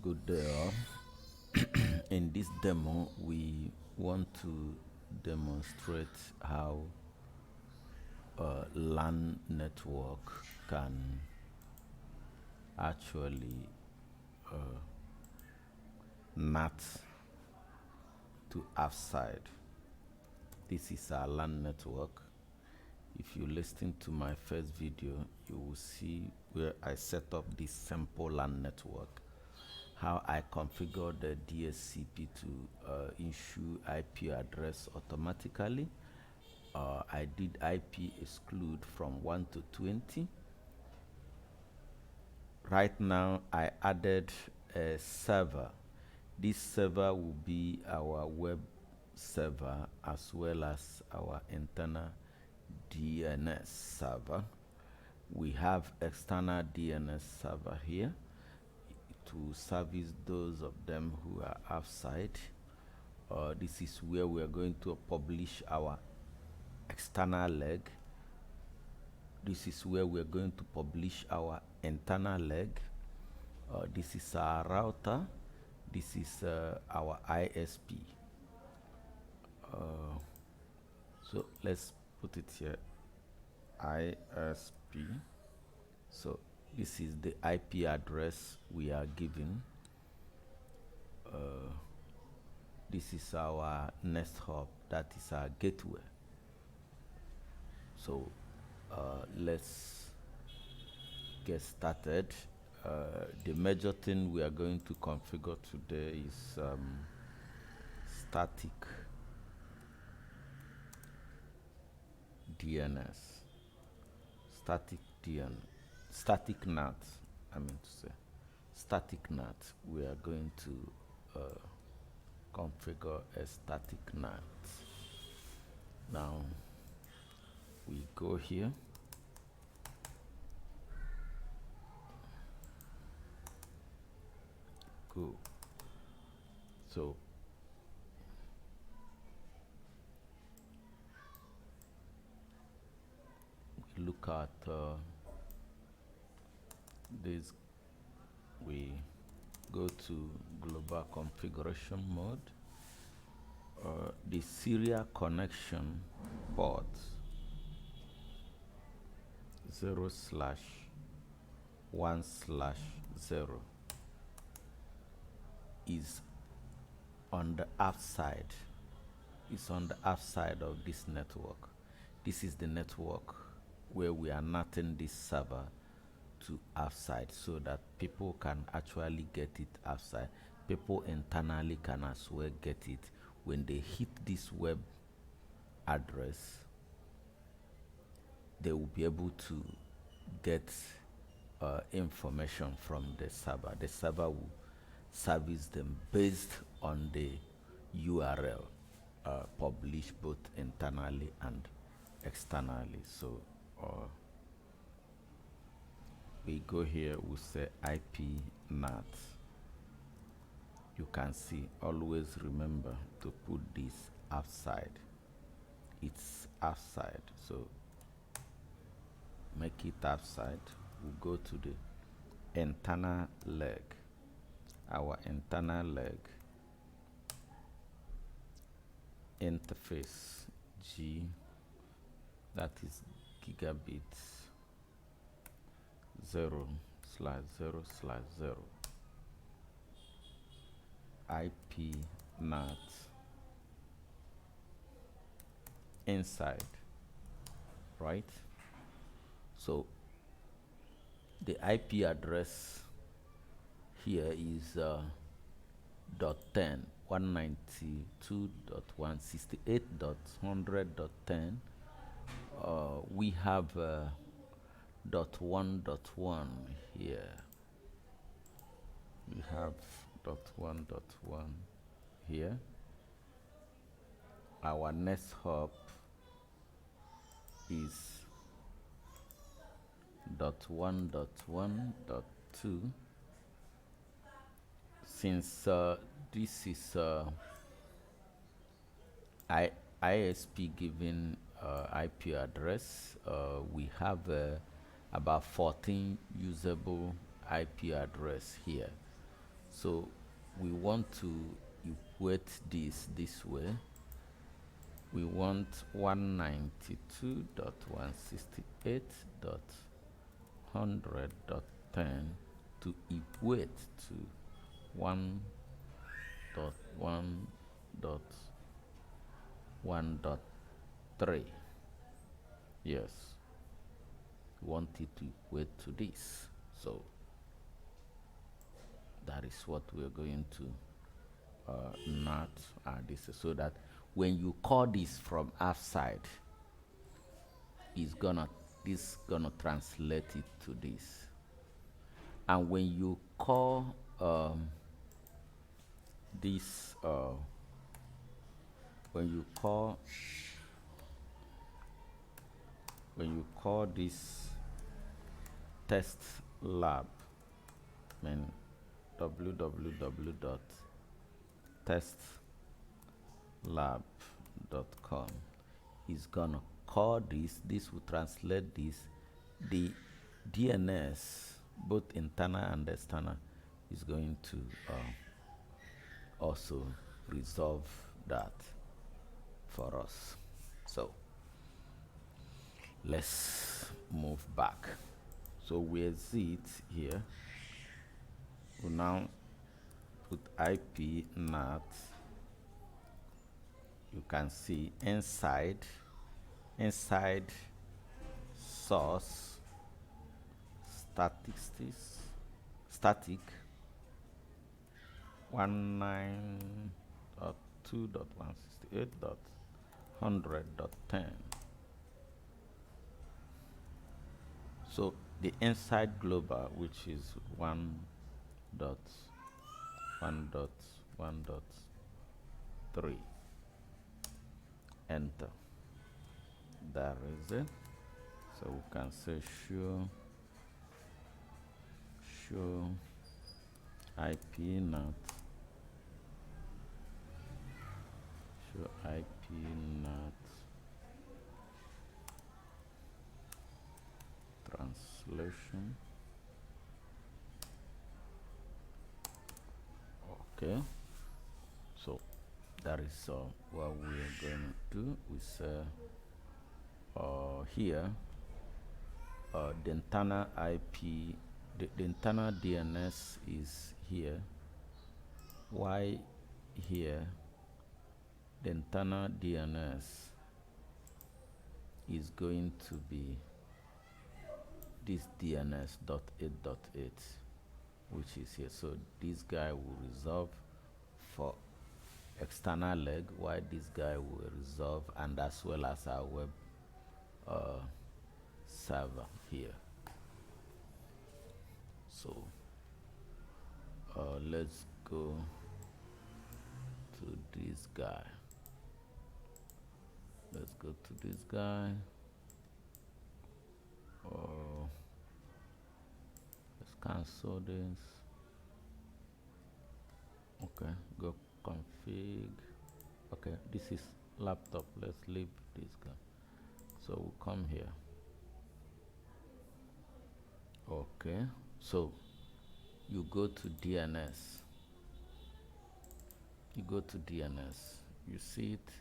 Good day all. In this demo, we want to demonstrate how a LAN network can actually NAT to outside. This is our LAN network. If you listen to my first video, you will see where I set up this simple LAN network, how I configure the DSCP to issue IP address automatically. I did IP exclude from 1 to 20. Right now, I added a server. This server will be our web server as well as our internal DNS server. We have external DNS server here to service those of them who are outside. This is where we are going to publish our external leg. This is where we are going to publish our internal leg. This is our router. This is our ISP. So let's put it here, ISP. So this is the IP address we are giving. This is our Nest Hub, that is our gateway. So let's get started. The major thing we are going to configure today is static DNS, static NAT. I mean to say, static NAT. We are going to configure a static NAT. Now we go here. Go. So we look at this. We go to global configuration mode. The serial connection port 0/1/0 is on the outside. It's on the outside of this network. This is the network where we are NATing this server to outside so that people can actually get it outside. People internally can as well get it. When they hit this web address, they will be able to get information from the server. The server will service them based on the URL published both internally and externally. So we go here, we say IP NAT. You can see, always remember to put this outside. It's outside, so make it outside. We'll go to the internal leg. Our internal leg interface G, that is gigabit 0/0/0 IP NAT inside, right? So the IP address here is .10 192.168.100.10. We have .1.1 here. We have .1.1 here. Our Nest Hub is .1.1.2. Since this is ISP given IP address, we have about 14 usable IP address here. So we want to equate this way. We want 192.168.100.10 to equate to 1.1.1.3. Yes, we want it to equate to this. So that is what we're going to not add this, so that when you call this from outside, it's gonna this gonna translate it to this. And when you call this when you call this test lab, I mean www.testlab.com, is gonna call this will translate this. The DNS, both internal and external, is going to also resolve that for us. So let's move back. So we exit here. We now put IP NAT. You can see inside source static 19.2.168.100.10. So the inside global, which is 1.1.1.3, enter. That is it. So we can say show IP NAT, show IP NAT translation. Okay, so that is what we are going to do. We say here the internal IP, the internal DNS is here. Why here? The internal DNS is going to be this DNS.8.8, which is here. So this guy will resolve for external leg, while this guy will resolve, and as well as our web server here. So let's go to this guy. Let's go to this guy. Let's cancel this. Okay, go config. Okay, this is laptop. Let's leave this guy. So we'll come here. Okay, so you go to DNS. You go to DNS. You see it.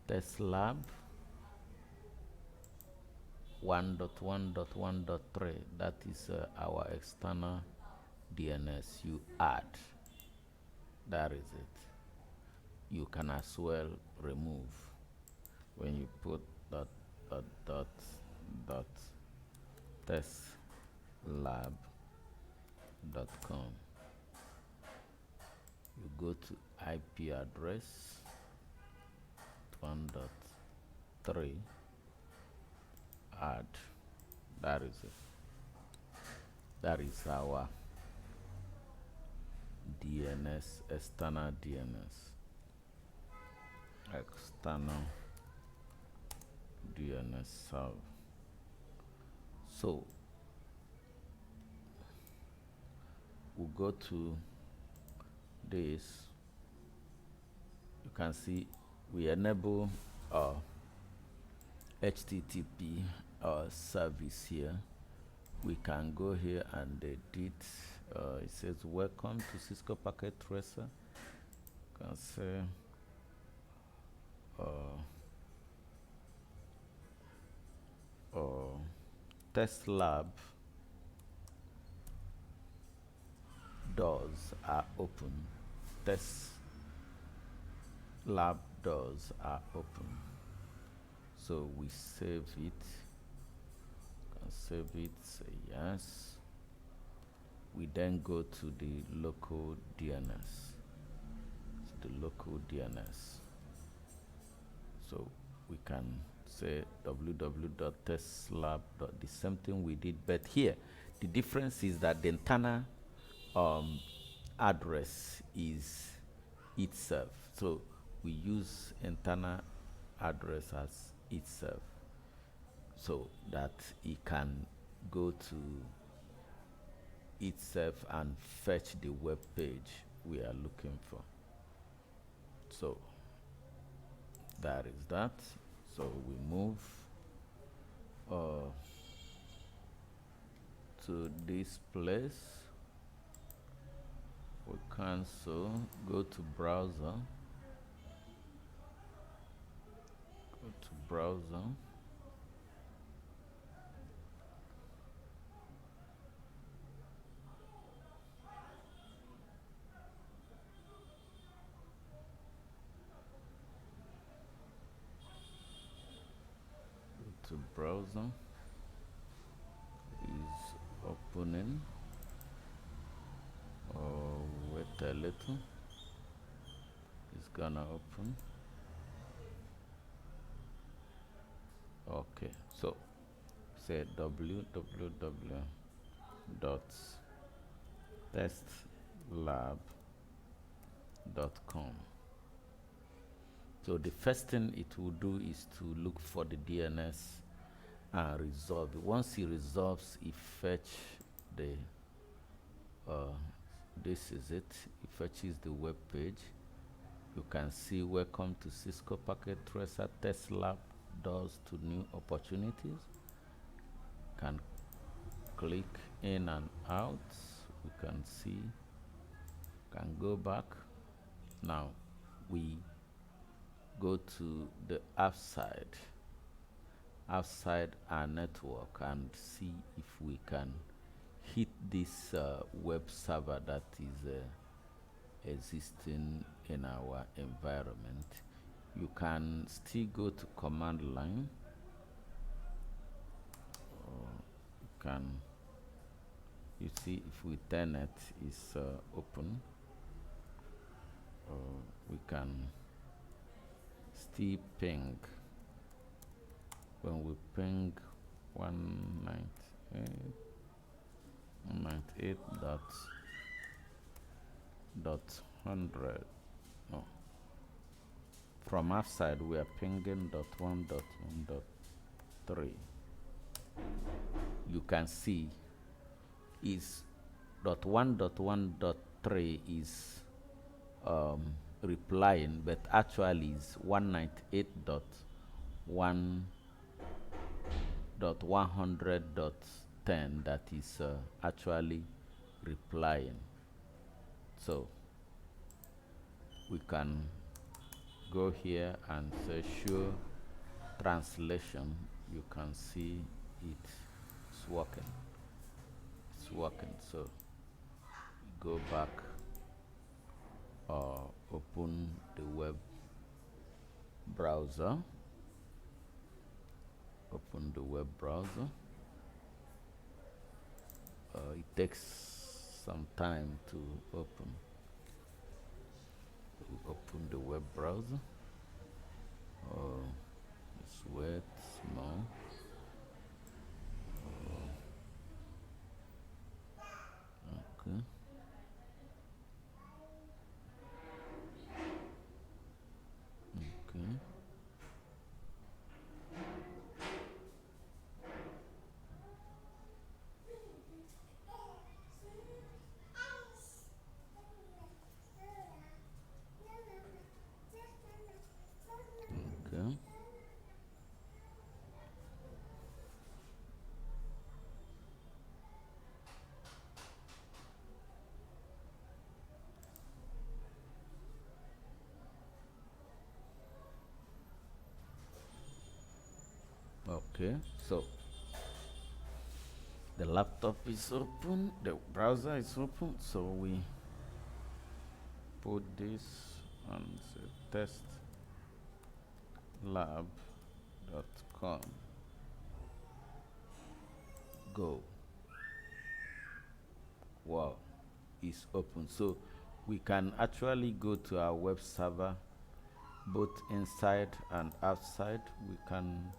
Test lab 1.1.1.3. That is our external DNS. You add. That is it. You can as well remove when you put dot testlab.com. You go to IP address 1.3, add. That is it. That is our DNS, external DNS. External DNS server. So we'll go to this. You can see we enable HTTP service here. we can go here and edit. It says welcome to Cisco Packet Tracer. You can say test lab doors are open. Test lab doors are open. So we save it. Can save it, say yes. We then go to the local DNS. The local DNS. So we can say www.testlab. The same thing we did, but here the difference is that the internal address is itself. So we use internal address as itself, so that it can go to itself and fetch the web page we are looking for. So that is that. So we move to this place. We cancel, go to browser, is opening. Wait a little, it's gonna open. Okay, so say www.testlab.com. So the first thing it will do is to look for the DNS and resolve it. Once it resolves, it fetch the this is it. It fetches the web page. You can see welcome to Cisco Packet Tracer Test Lab doors to new opportunities. Can click in and out. We can see, can go back. Now we go to the outside our network and see if we can hit this web server that is existing in our environment. You can still go to command line, or you can, you see if we telnet is open, we can still ping. When we ping 198.100, no, from outside we are pinging .1.1.3. you can see is .1.1.3 is replying, but actually is 198.1.100.10 that is actually replying. So we can go here and say show translation. You can see it's working. It's working. So go back, open the web browser. Open the web browser. It takes some time to open. Open the web browser. Let's wait small. Okay. Okay. Okay. Okay, so the laptop is open, the browser is open, so we put this on testlab.com. Go. Wow, it's open. So we can actually go to our web server both inside and outside. We can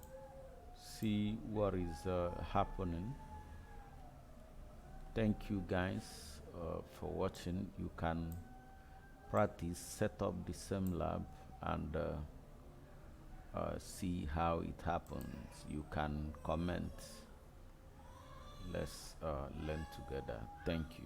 see what is happening. Thank you guys for watching. You can practice, set up the same lab, and see how it happens. You can comment. Let's learn together. Thank you.